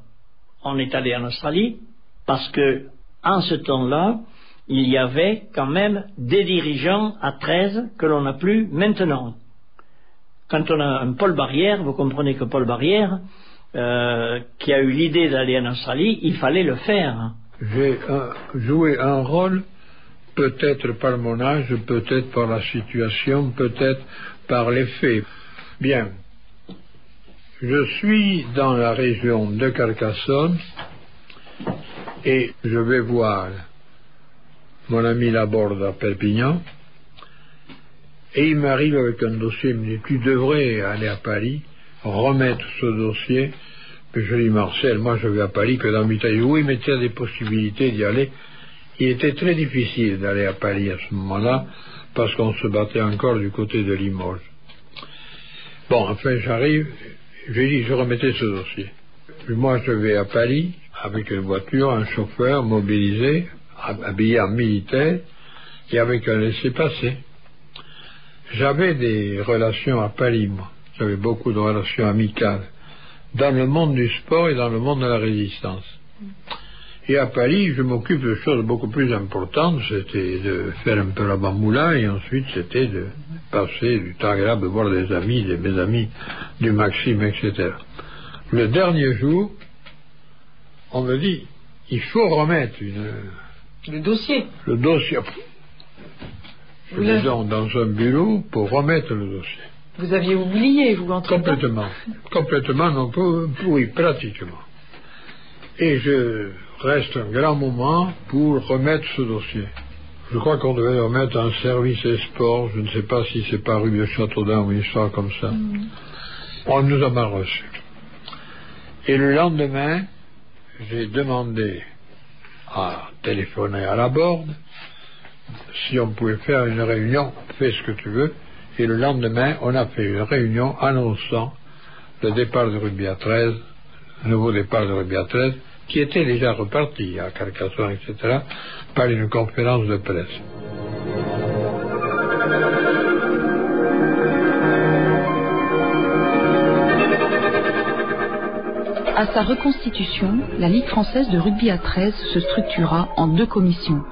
on est allé en Australie, parce que en ce temps-là, il y avait quand même des dirigeants à 13 que l'on n'a plus maintenant. Quand on a un Paul Barrière, vous comprenez que Paul Barrière, qui a eu l'idée d'aller en Australie, il fallait le faire. J'ai joué un rôle, peut-être par mon âge, peut-être par la situation, peut-être par les faits. Bien, je suis dans la région de Carcassonne et je vais voir mon ami Laborde à Perpignan. Et il m'arrive avec un dossier, il me dit, tu devrais aller à Paris, remettre ce dossier. Puis je dis, Marcel, moi je vais à Paris que dans l'Italie. Oui, mais tu as des possibilités d'y aller. Il était très difficile d'aller à Paris à ce moment-là, parce qu'on se battait encore du côté de Limoges. Bon, enfin j'arrive, je dis, je remettais ce dossier. Puis moi je vais à Paris, avec une voiture, un chauffeur mobilisé, habillé en militaire, et avec un laissez-passer. J'avais des relations à Paris, moi. J'avais beaucoup de relations amicales dans le monde du sport et dans le monde de la résistance. Et à Paris, je m'occupe de choses beaucoup plus importantes. C'était de faire un peu la bamboula et ensuite c'était de passer du temps agréable, de voir des amis, mes amis du Maxime, etc. Le dernier jour, on me dit, il faut remettre le dossier. Le dossier. Je vais dans un bureau pour remettre le dossier. Vous aviez oublié, vous, entre Complètement. Complètement, non, oui, pratiquement. Et je reste un grand moment pour remettre ce dossier. Je crois qu'on devait remettre un service et sport, je ne sais pas si c'est paru de Châteaudun ou une histoire comme ça. On nous a mal reçus. Et le lendemain, j'ai demandé à téléphoner à Laborde si on pouvait faire une réunion, fais ce que tu veux. Et le lendemain, on a fait une réunion annonçant le départ de rugby à 13, le nouveau départ de rugby à 13, qui était déjà reparti à Carcassonne, etc., par une conférence de presse. À sa reconstitution, la Ligue française de rugby à 13 se structura en 2 commissions.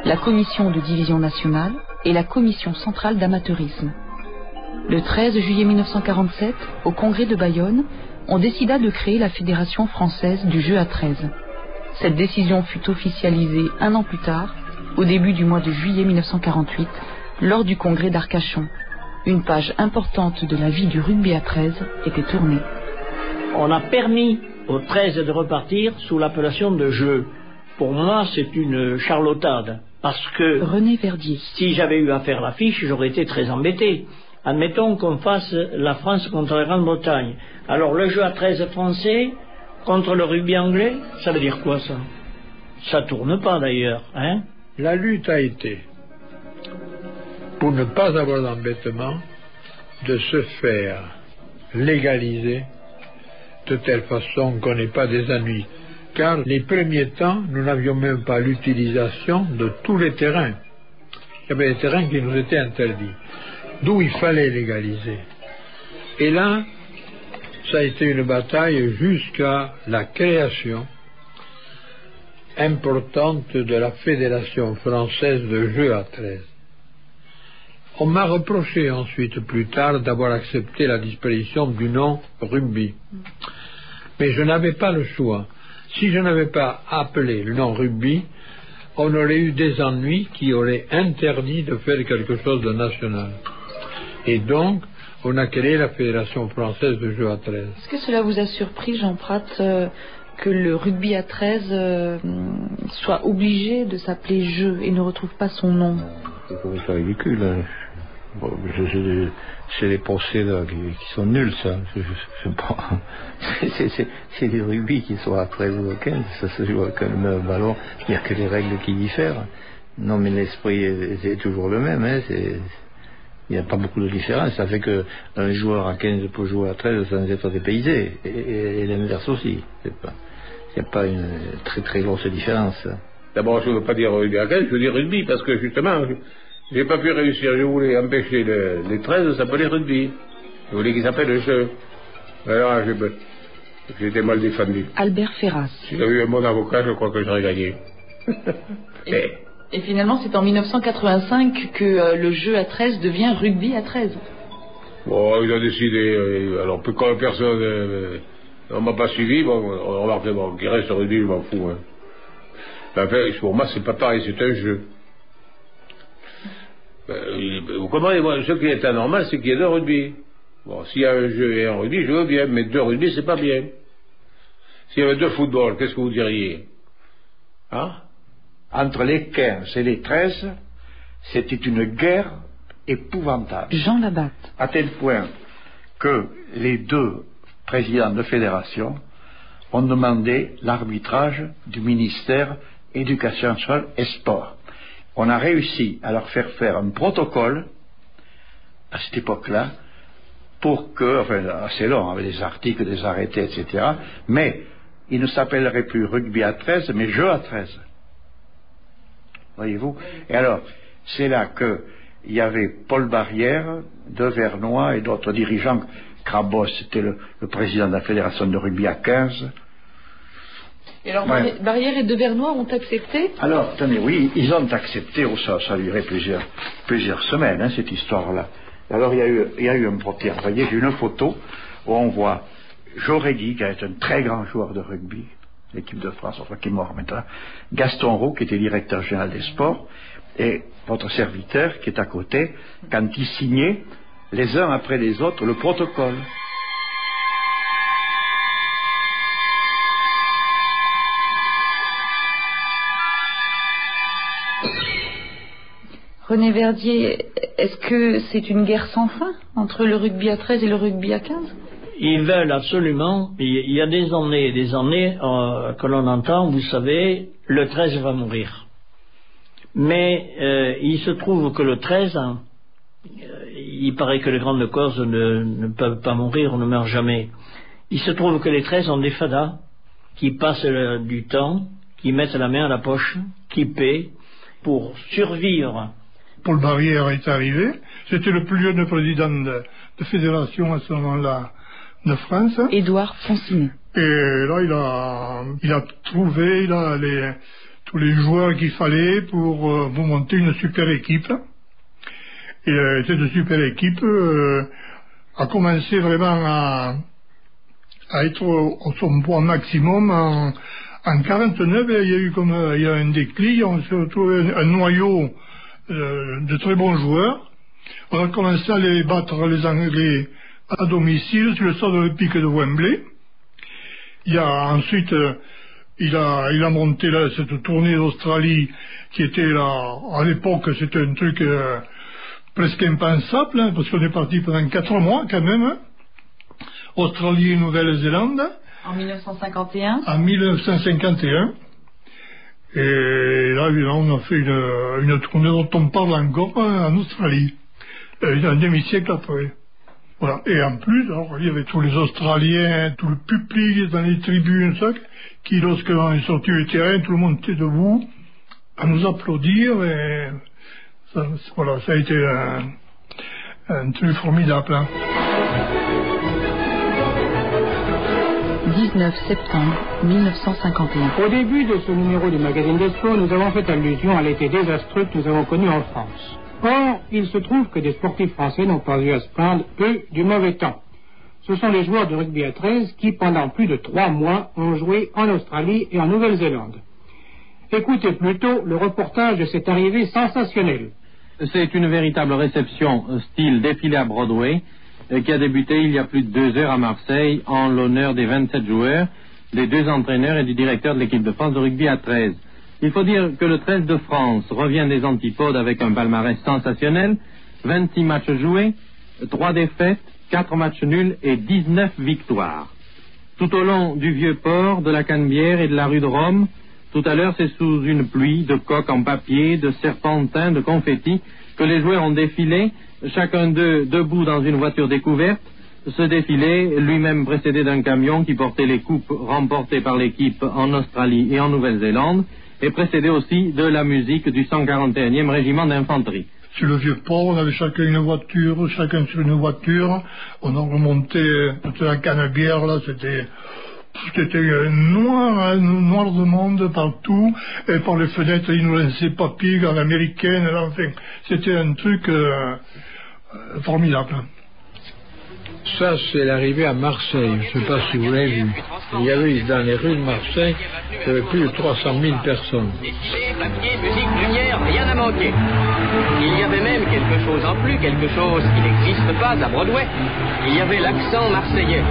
La commission de division nationale et la Commission centrale d'amateurisme. Le 13 juillet 1947, au congrès de Bayonne, on décida de créer la Fédération française du jeu à 13. Cette décision fut officialisée un an plus tard, au début du mois de juillet 1948, lors du congrès d'Arcachon. Une page importante de la vie du rugby à 13 était tournée. On a permis aux 13 de repartir sous l'appellation de jeu. Pour moi, c'est une charlotade, parce que René Verdier. Si j'avais eu à faire l'affiche, j'aurais été très embêté. Admettons qu'on fasse la France contre la Grande-Bretagne. Alors le jeu à 13 français contre le rugby anglais, ça veut dire quoi ça? Ça tourne pas d'ailleurs, hein? La lutte a été, pour ne pas avoir d'embêtement, de se faire légaliser de telle façon qu'on n'ait pas des ennuis. Car les premiers temps, nous n'avions même pas l'utilisation de tous les terrains. Il y avait des terrains qui nous étaient interdits, d'où il fallait légaliser. Et là, ça a été une bataille jusqu'à la création importante de la Fédération française de jeu à 13. On m'a reproché ensuite, plus tard, d'avoir accepté la disparition du nom rugby. Mais je n'avais pas le choix. Si je n'avais pas appelé le nom rugby, on aurait eu des ennuis qui auraient interdit de faire quelque chose de national. Et donc, on a créé la Fédération française de jeu à 13. Est-ce que cela vous a surpris, Jean Prat, que le rugby à 13 soit obligé de s'appeler jeu et ne retrouve pas son nom? C'est ridicule. Hein. Bon, c'est des procès là, qui sont nuls, ça. C'est des rugby qui soient à 13 ou à 15, ça se joue avec le même ballon, il n'y a que les règles qui diffèrent. Non, mais l'esprit est toujours le même, hein. Il n'y a pas beaucoup de différence. Ça fait qu'un joueur à 15 peut jouer à 13 sans être dépaysé, et l'inverse aussi. Il n'y a pas une très très grosse différence. D'abord, je ne veux pas dire rugby à 15, je veux dire rugby, parce que justement, j'ai pas pu réussir. Je voulais empêcher les 13 de s'appeler rugby. Je voulais qu'ils s'appellent le jeu. Alors, j'ai été mal défendu. Albert Ferras. Si j'avais eu un bon avocat, je crois que j'aurais gagné. Et finalement, c'est en 1985 que le jeu à 13 devient rugby à 13. Bon, ils ont décidé. Alors, quand personne... on m'a pas suivi, bon, on remarque, bon, qu'il reste rugby, je m'en fous. Hein. Enfin, pour moi, c'est pas pareil, c'est un jeu. Vous comprenez, moi, ce qui est anormal, c'est qu'il y ait deux rugby. Bon, s'il y a un jeu et un rugby, je veux bien, mais deux rugby, c'est pas bien. S'il y avait deux footballs, qu'est-ce que vous diriez? Hein? Entre les 15 et les 13, c'était une guerre épouvantable. Jean Labatte. À tel point que les deux présidents de fédération ont demandé l'arbitrage du ministère Éducation nationale et Sport. On a réussi à leur faire faire un protocole à cette époque-là pour que, enfin assez long, avec des articles, des arrêtés, etc., mais il ne s'appellerait plus rugby à 13, mais jeu à 13. Voyez-vous? Et alors, c'est là qu'il y avait Paul Barrière, de Vernois et d'autres dirigeants. Crabos, c'était le président de la fédération de rugby à 15. Et alors, Barrière et de Vernois ont accepté? Alors, tenez, oui, ils ont accepté, ça a duré plusieurs semaines, hein, cette histoire-là. Alors, il y a eu un procès. Vous voyez, j'ai une photo où on voit Jaurégui, qui est un très grand joueur de rugby, l'équipe de France, enfin, qui est mort maintenant, Gaston Roux, qui était directeur général des sports, et votre serviteur, qui est à côté, quand il signait, les uns après les autres, le protocole. René Verdier, est-ce que c'est une guerre sans fin entre le rugby à 13 et le rugby à 15? Ils veulent absolument, il y a des années et des années que l'on entend, vous savez, le 13 va mourir. Mais il se trouve que le 13, il paraît que les grandes causes ne peuvent pas mourir, on ne meurt jamais. Il se trouve que les 13 ont des fadas qui passent du temps, qui mettent la main à la poche, qui paient pour survivre. Paul Barrière est arrivé, c'était le plus jeune président de fédération à ce moment-là de France. Édouard Foncini. Et là, il a trouvé tous les joueurs qu'il fallait pour monter une super équipe. Et cette super équipe a commencé vraiment à être au son point maximum en 49. Il y a un déclic, on s'est retrouvé un noyau de très bons joueurs. On a commencé à les battre les Anglais à domicile sur le stade olympique de Wembley. Ensuite, il a monté là, cette tournée d'Australie qui était là, à l'époque, c'était un truc presque impensable, hein, parce qu'on est parti pendant 4 mois quand même. Hein. Australie et Nouvelle-Zélande. En 1951. En 1951. Et là, on a fait une tournée dont on parle encore en Australie, un demi-siècle après. Voilà. Et en plus, alors, il y avait tous les Australiens, tout le public dans les tribunes, ça, qui, lorsqu'on est sorti du terrain, tout le monde était debout à nous applaudir. Et ça, voilà, ça a été un truc formidable. Hein. 19 septembre 1951. Au début de ce numéro du magazine des sports, nous avons fait allusion à l'été désastreux que nous avons connu en France. Or, il se trouve que des sportifs français n'ont pas eu à se plaindre, eux, du mauvais temps. Ce sont les joueurs de rugby à 13 qui, pendant plus de 3 mois, ont joué en Australie et en Nouvelle-Zélande. Écoutez plutôt le reportage de cette arrivée sensationnelle. C'est une véritable réception style défilé à Broadway qui a débuté il y a plus de 2 heures à Marseille en l'honneur des 27 joueurs, des 2 entraîneurs et du directeur de l'équipe de France de rugby à 13. Il faut dire que le 13 de France revient des antipodes avec un palmarès sensationnel, 26 matchs joués, 3 défaites, 4 matchs nuls et 19 victoires. Tout au long du Vieux-Port, de la Canebière et de la rue de Rome, tout à l'heure c'est sous une pluie de coques en papier, de serpentins, de confettis que les joueurs ont défilé, chacun d'eux debout dans une voiture découverte. Ce défilé, lui-même précédé d'un camion qui portait les coupes remportées par l'équipe en Australie et en Nouvelle-Zélande, et précédé aussi de la musique du 141e régiment d'infanterie. Sur le Vieux-Port, on avait chacun une voiture, chacun sur une voiture. On a remonté toute la Canebière, là, c'était noir de monde partout, et par les fenêtres, ils nous lançaient papier à l'américaine, là, enfin, c'était un truc formidable. Ça, c'est l'arrivée à Marseille. Je ne sais pas si vous l'avez vu. Il y avait dans les rues de Marseille, il y avait plus de 300 000 personnes. Papier, musique, lumière, rien n'a manqué. Il y avait même quelque chose en plus, quelque chose qui n'existe pas à Broadway. Il y avait l'accent marseillais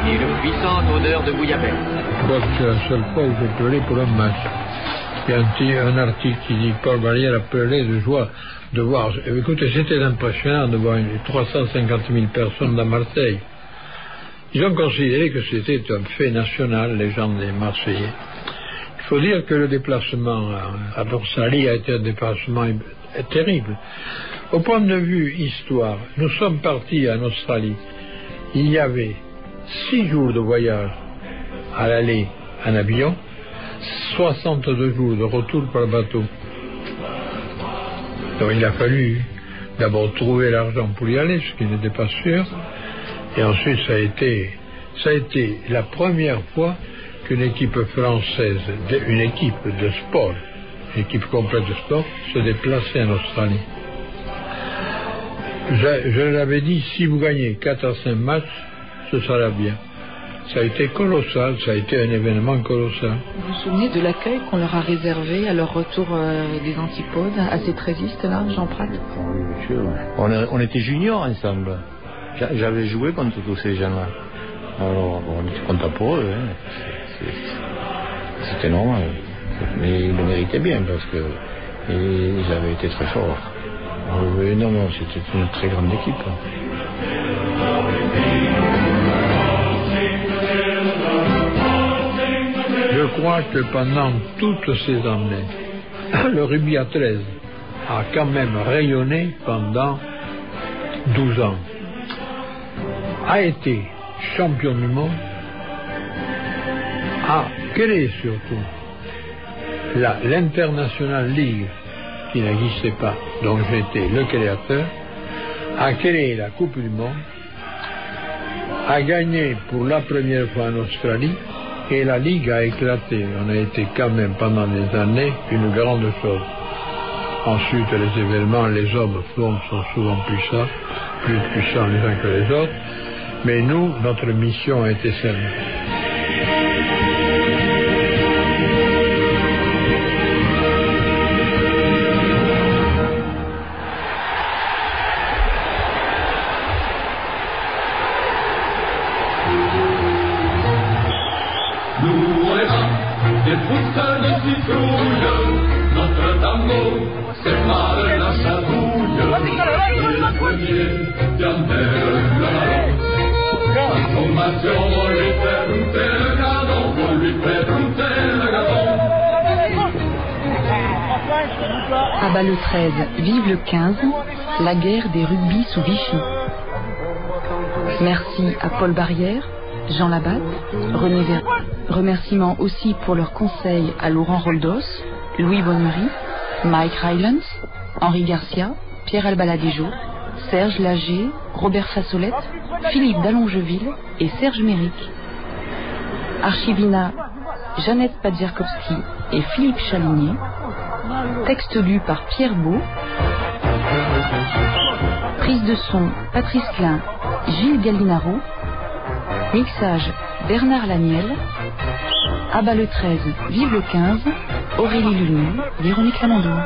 et une puissante odeur de bouillabaisse. Je crois que c'est la seule fois où j'ai pleuré pour un match. Il y a un article qui dit que Paul Vallière a pleuré de joie de voir. Écoutez, c'était impressionnant de voir 350 000 personnes dans Marseille. Ils ont considéré que c'était un fait national, les gens des Marseillais. Il faut dire que le déplacement à Australie a été un déplacement terrible. Au point de vue histoire, nous sommes partis en Australie. Il y avait 6 jours de voyage à l'aller en avion, 62 jours de retour par bateau. Donc il a fallu d'abord trouver l'argent pour y aller, ce qui n'était pas sûr, et ensuite ça a été la première fois qu'une équipe française, une équipe de sport, une équipe complète de sport, se déplaçait en Australie. Je l'avais dit, si vous gagnez 4 à 5 matchs, ce sera bien. Ça a été colossal, ça a été un événement colossal. Vous vous souvenez de l'accueil qu'on leur a réservé à leur retour des antipodes, à ces trésistes là, Jean Prat? Oui, monsieur. On était juniors ensemble. J'avais joué contre tous ces gens-là. Alors, on était content pour eux. Hein. C'était normal. Mais ils le méritaient bien parce que ils avaient été très forts. Non, c'était une très grande équipe. Je crois que pendant toutes ces années, le rugby à 13 a quand même rayonné pendant 12 ans. A été champion du monde, a créé surtout l'International League, qui n'existait pas, dont j'étais le créateur, a créé la Coupe du Monde, a gagné pour la première fois en Australie, et la Ligue a éclaté. On a été quand même pendant des années une grande chose. Ensuite, les événements, les hommes sont souvent puissants, plus puissants les uns que les autres. Mais nous, notre mission a été simple. Nous, on est là, des poussins de citrouille, notre tambour, c'est pas la chatouille, et le poignet, bien belle le ballon. Information, on lui fait router le gazon, on lui fait router le gazon. À bas le 13, vive le 15, la guerre des rugby sous Vichy. Merci à Paul Barrière, Jean Labatte, René Ver. Remerciements aussi pour leurs conseils à Laurent Roldos, Louis Bonnery, Mike Rylance, Henri Garcia, Pierre Albaladejo, Serge Lager, Robert Fassolette, Philippe d'Allongeville et Serge Méric. Archivina, Jeannette Padzierkowski et Philippe Chaligné. Texte lu par Pierre Beau. Prise de son, Patrice Klein, Gilles Gallinaro. Mixage, Bernard Laniel. À bas le 13, vive le 15, Aurélie Luneau, Véronique Lamandour.